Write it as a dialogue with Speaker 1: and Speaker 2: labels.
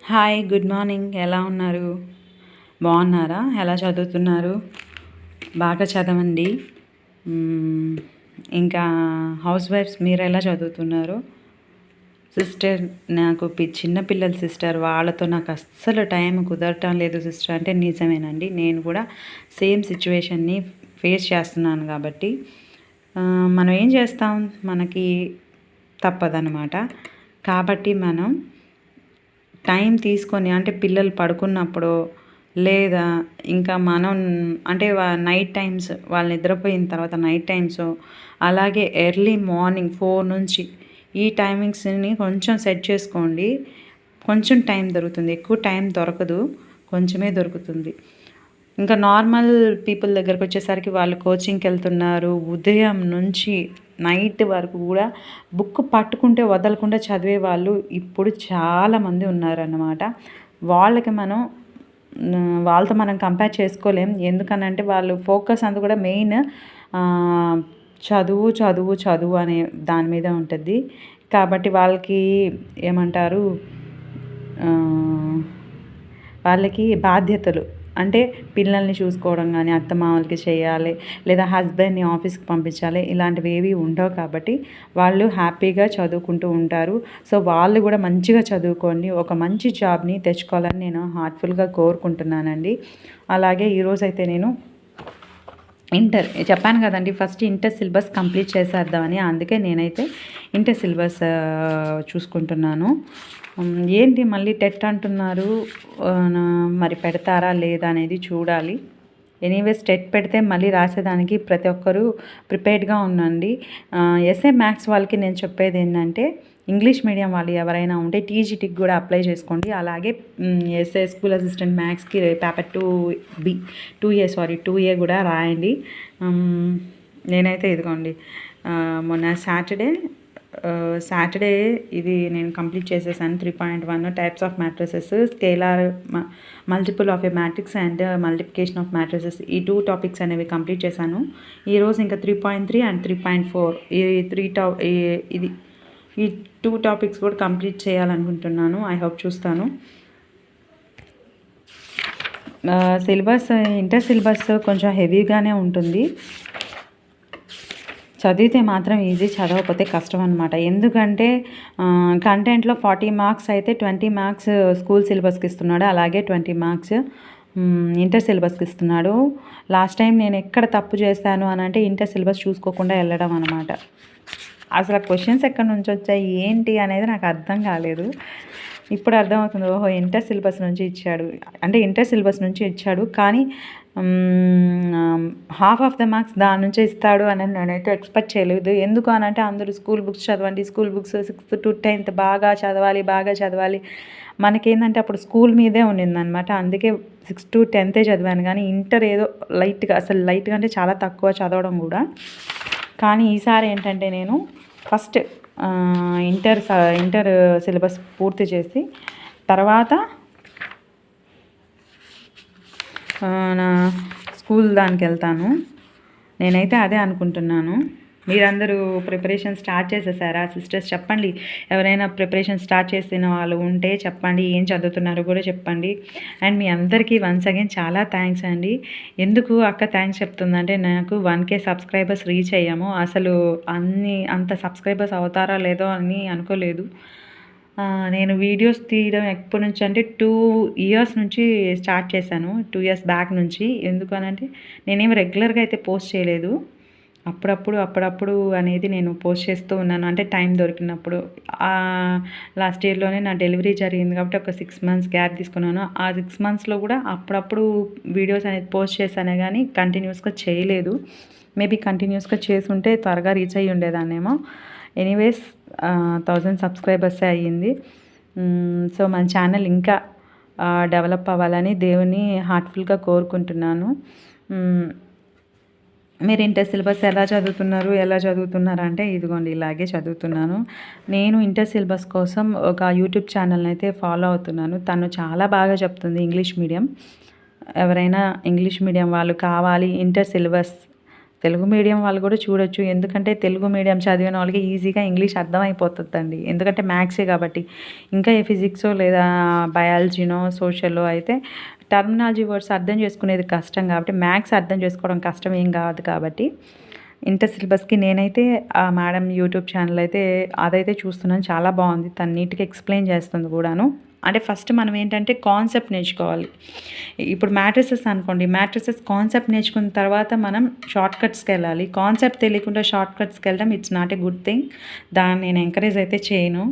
Speaker 1: Hi good morning. ఎలా ఉన్నారు? బాగున్నారా? ఎలా చదువుతున్నారు? బాగా చదవండి. మ్మ్, ఇంకా హౌస్ వైఫ్స్ మీరు ఎలా చదువుతున్నారు? సిస్టర్, నాకు చిన్న పిల్లల సిస్టర్, వాళ్ళతో నాకు అస్సలు టైం కుదరటం లేదు సిస్టర్. అంటే నిజమేనండి, నేను కూడా సేమ్ సిచ్యువేషన్ని ఫేస్ చేస్తున్నాను కాబట్టి మనం ఏం చేస్తాం, మనకి తప్పదనమాట. కాబట్టి మనం టైం తీసుకొని, అంటే పిల్లలు పడుకున్నప్పుడు లేదా ఇంకా మనం అంటే నైట్ టైమ్స్ వాళ్ళు నిద్రపోయిన తర్వాత నైట్ టైమ్స్, అలాగే ఎర్లీ మార్నింగ్ 4 నుంచి ఈ టైమింగ్స్ని కొంచెం సెట్ చేసుకోండి. కొంచెం టైం దొరుకుతుంది, ఎక్కువ టైం దొరకదు, కొంచెమే దొరుకుతుంది. ఇంకా నార్మల్ పీపుల్ దగ్గరకు వచ్చేసరికి వాళ్ళు కోచింగ్కి వెళ్తున్నారు. ఉదయం నుంచి నైట్ వరకు కూడా బుక్ పట్టుకుంటే వదలకుండా చదివే వాళ్ళు ఇప్పుడు చాలామంది ఉన్నారన్నమాట. వాళ్ళకి మనం వాళ్ళతో మనం కంపేర్ చేసుకోలేం. ఎందుకనంటే వాళ్ళు ఫోకస్ అంతా కూడా మెయిన్ చదువు చదువు చదువు అనే దాని మీద ఉంటుంది. కాబట్టి వాళ్ళకి ఏమంటారు, వాళ్ళకి బాధ్యతలు అంటే పిల్లల్ని చూసుకోవడం కానీ, అత్తమామలకి చేయాలి, లేదా హస్బెండ్ని ఆఫీస్కి పంపించాలి, ఇలాంటివి ఏవి ఉండవు. కాబట్టి వాళ్ళు హ్యాపీగా చదువుకుంటూ ఉంటారు. సో వాళ్ళు కూడా మంచిగా చదువుకోండి, ఒక మంచి జాబ్ని తెచ్చుకోవాలని నేను హార్ట్ఫుల్గా కోరుకుంటున్నానండి. అలాగే ఈరోజైతే నేను ఇంటర్ చెప్పాను కదండి, ఫస్ట్ ఇంటర్ సిలబస్ కంప్లీట్ చేసేద్దామని. అందుకే నేనైతే ఇంటర్ సిలబస్ చూసుకుంటున్నాను. ఏంటి మళ్ళీ టెట్ అంటున్నారు, మరి పెడతారా లేదా అనేది చూడాలి. ఎనీవేస్ టెట్ పెడితే మళ్ళీ రాసేదానికి ప్రతి ఒక్కరూ ప్రిపేర్డ్గా ఉండండి. ఎస్ఏ మ్యాథ్స్ వాళ్ళకి నేను చెప్పేది ఏంటంటే, ఇంగ్లీష్ మీడియం వాళ్ళు ఎవరైనా ఉంటే టీజీటీకి కూడా అప్లై చేసుకోండి. అలాగే ఎస్ఏ స్కూల్ అసిస్టెంట్ మ్యాథ్స్కి పేపర్ 2A కూడా రాయండి. నేనైతే ఇదిగోండి మొన్న సాటర్డే ఇది నేను కంప్లీట్ చేసేసాను. 3.1 types of matrices, scalar, multiple of A matrix and multiplication of matrices, ఈ 2 టాపిక్స్ అనేవి కంప్లీట్ చేశాను. ఈరోజు ఇంకా 3.3 అండ్ 3.4 ఈ 2 టాపిక్స్ కూడా కంప్లీట్ చేయాలనుకుంటున్నాను. ఐ హోప్ చూస్తాను. సిలబస్, ఇంటర్ సిలబస్ కొంచెం హెవీగానే ఉంటుంది. చదివితే మాత్రం ఈజీ, చదవకపోతే కష్టం అనమాట. ఎందుకంటే కంటెంట్లో 40 మార్క్స్ అయితే 20 మార్క్స్ స్కూల్ సిలబస్కి ఇస్తున్నాడు, అలాగే 20 మార్క్స్ ఇంటర్ సిలబస్కి ఇస్తున్నాడు. లాస్ట్ టైం నేను ఎక్కడ తప్పు చేశాను అని అంటే ఇంటర్ సిలబస్ చూసుకోకుండా వెళ్ళడం అనమాట. అసలు ఆ క్వశ్చన్స్ ఎక్కడి నుంచి వచ్చాయి ఏంటి అనేది నాకు అర్థం కాలేదు. ఇప్పుడు అర్థమవుతుంది, ఓహో ఇంటర్ సిలబస్ నుంచి ఇచ్చాడు, అంటే ఇంటర్ సిలబస్ నుంచి ఇచ్చాడు, కానీ హాఫ్ ఆఫ్ ద మార్క్స్ దాని నుంచే ఇస్తాడు అని నేనైతే ఎక్స్పెక్ట్ చేయలేదు. ఎందుకు అని అంటే అందరూ స్కూల్ బుక్స్ చదవండి, school books 6th to 10th బాగా చదవాలి. మనకేంటంటే అప్పుడు స్కూల్ మీదే ఉండిందనమాట. అందుకే 6th to 10th చదివాను. కానీ ఇంటర్ ఏదో లైట్గా, అసలు లైట్గా అంటే చాలా తక్కువ చదవడం కూడా. కానీ ఈసారి ఏంటంటే నేను ఫస్ట్ ఇంటర్ సిలబస్ పూర్తి చేసి తర్వాత నా స్కూల్ దానికి వెళ్తాను. నేనైతే అదే అనుకుంటున్నాను. మీరందరూ ప్రిపరేషన్ స్టార్ట్ చేసేసారా సిస్టర్స్? చెప్పండి, ఎవరైనా ప్రిపరేషన్ స్టార్ట్ చేసిన వాళ్ళు ఉంటే చెప్పండి, ఏం చదువుతున్నారో కూడా చెప్పండి. అండ్ మీ అందరికీ వన్స్ అగైన్ చాలా థ్యాంక్స్ అండి. ఎందుకు అక్క థ్యాంక్స్ చెప్తుందంటే, నాకు 1K సబ్స్క్రైబర్స్ రీచ్ అయ్యాము. అసలు అంత సబ్స్క్రైబర్స్ అవుతారా లేదో అని అనుకోలేదు. నేను వీడియోస్ తీయడం ఎప్పటి నుంచి అంటే 2 years నుంచి స్టార్ట్ చేశాను, 2 years బ్యాక్ నుంచి. ఎందుకు అనంటే నేనేమి రెగ్యులర్గా అయితే పోస్ట్ చేయలేదు, అప్పుడప్పుడు అనేది నేను పోస్ట్ చేస్తూ ఉన్నాను, అంటే టైం దొరికినప్పుడు. లాస్ట్ ఇయర్లోనే నా డెలివరీ జరిగింది కాబట్టి ఒక 6 months గ్యాప్ తీసుకున్నాను. ఆ 6 monthsలో కూడా అప్పుడప్పుడు వీడియోస్ అనేది పోస్ట్ చేశానే కానీ కంటిన్యూస్గా చేయలేదు. మేబీ కంటిన్యూస్గా చేసుంటే త్వరగా రీచ్ అయ్యి ఉండేదాన్నేమో. ఎనీవేస్ 1000 సబ్స్క్రైబర్సే అయ్యింది. సో మన ఛానల్ ఇంకా డెవలప్ అవ్వాలని దేవుని హార్ట్ఫుల్గా కోరుకుంటున్నాను. మీరు ఇంటర్ సిలబస్ ఎలా చదువుతున్నారు అంటే, ఇదిగోండి ఇలాగే చదువుతున్నాను. నేను ఇంటర్ సిలబస్ కోసం ఒక యూట్యూబ్ ఛానల్ని అయితే ఫాలో అవుతున్నాను. తను చాలా బాగా చెప్తుంది ఇంగ్లీష్ మీడియం. ఎవరైనా ఇంగ్లీష్ మీడియం వాళ్ళు కావాలి, ఇంటర్ సిలబస్ తెలుగు మీడియం వాళ్ళు కూడా చూడొచ్చు. ఎందుకంటే తెలుగు మీడియం చదివిన వాళ్ళకి ఈజీగా ఇంగ్లీష్ అర్థమైపోతుందండి. ఎందుకంటే మ్యాథ్సే కాబట్టి. ఇంకా ఏ ఫిజిక్సో లేదా బయాలజీనో, సోషల్లో అయితే టర్మినాలజీ వర్డ్స్ అర్థం చేసుకునేది కష్టం కాబట్టి, మ్యాథ్స్ అర్థం చేసుకోవడం కష్టం ఏం కాదు కాబట్టి, ఇంటర్ సిలబస్‌కి నేనైతే ఆ మేడం యూట్యూబ్ ఛానల్ అయితే అదైతే చూస్తున్నాను. చాలా బాగుంది. తను నీట్‌గా ఎక్స్‌ప్లెయిన్ చేస్తుంది కూడాను. అంటే ఫస్ట్ మనం ఏంటంటే కాన్సెప్ట్ నేర్చుకోవాలి. ఇప్పుడు మ్యాట్రిసెస్ అనుకోండి. మ్యాట్రిసెస్ కాన్సెప్ట్ నేర్చుకున్న తర్వాత మనం షార్ట్ కట్స్‌కెళ్ళాలి. కాన్సెప్ట్ తెలియకుండా షార్ట్ కట్స్‌కెళ్ళడం it's not a good thing. దాన్ని నేను ఎంకరేజ్ అయితే చేయను.